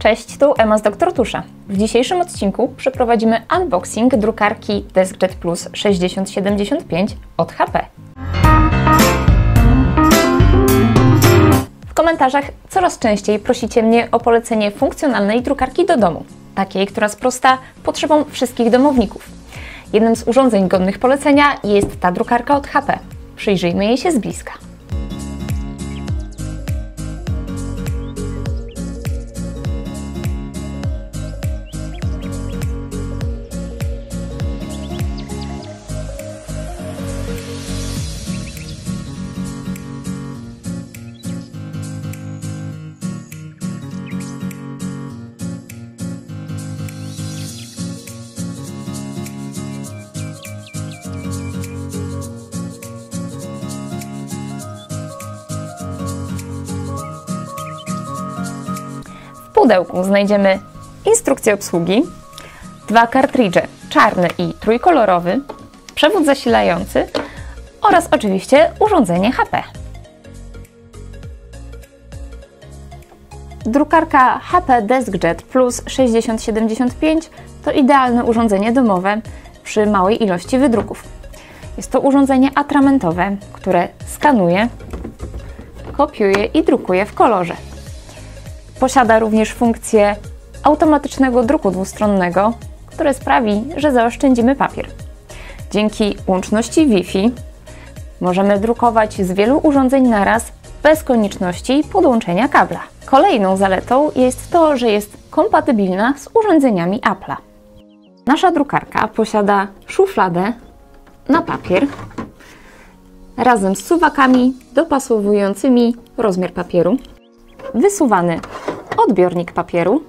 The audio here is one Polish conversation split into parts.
Cześć, tu Ema z Dr. Tusza. W dzisiejszym odcinku przeprowadzimy unboxing drukarki DeskJet Plus 6075 od HP. W komentarzach coraz częściej prosicie mnie o polecenie funkcjonalnej drukarki do domu, takiej, która sprosta potrzebom wszystkich domowników. Jednym z urządzeń godnych polecenia jest ta drukarka od HP. Przyjrzyjmy jej się z bliska. W pudełku znajdziemy instrukcję obsługi, dwa kartridże, czarny i trójkolorowy, przewód zasilający oraz oczywiście urządzenie HP. Drukarka HP DeskJet Plus 6075 to idealne urządzenie domowe przy małej ilości wydruków. Jest to urządzenie atramentowe, które skanuje, kopiuje i drukuje w kolorze. Posiada również funkcję automatycznego druku dwustronnego, które sprawi, że zaoszczędzimy papier. Dzięki łączności Wi-Fi możemy drukować z wielu urządzeń naraz bez konieczności podłączenia kabla. Kolejną zaletą jest to, że jest kompatybilna z urządzeniami Apple'a. Nasza drukarka posiada szufladę na papier razem z suwakami dopasowującymi rozmiar papieru, wysuwany odbiornik papieru,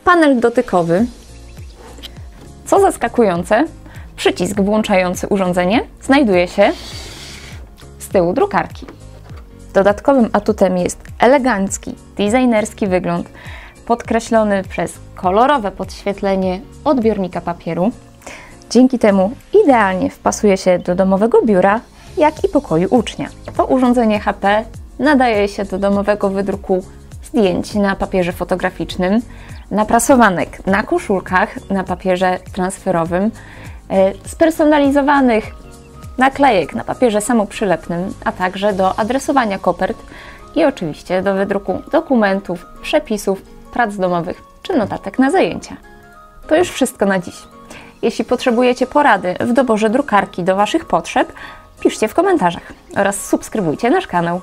panel dotykowy. Co zaskakujące, przycisk włączający urządzenie znajduje się z tyłu drukarki. Dodatkowym atutem jest elegancki, designerski wygląd, podkreślony przez kolorowe podświetlenie odbiornika papieru. Dzięki temu idealnie wpasuje się do domowego biura, jak i pokoju ucznia. To urządzenie HP nadaje się do domowego wydruku zdjęć na papierze fotograficznym, naprasowanek na koszulkach na papierze transferowym, spersonalizowanych naklejek na papierze samoprzylepnym, a także do adresowania kopert i oczywiście do wydruku dokumentów, przepisów, prac domowych czy notatek na zajęcia. To już wszystko na dziś. Jeśli potrzebujecie porady w doborze drukarki do Waszych potrzeb, piszcie w komentarzach oraz subskrybujcie nasz kanał.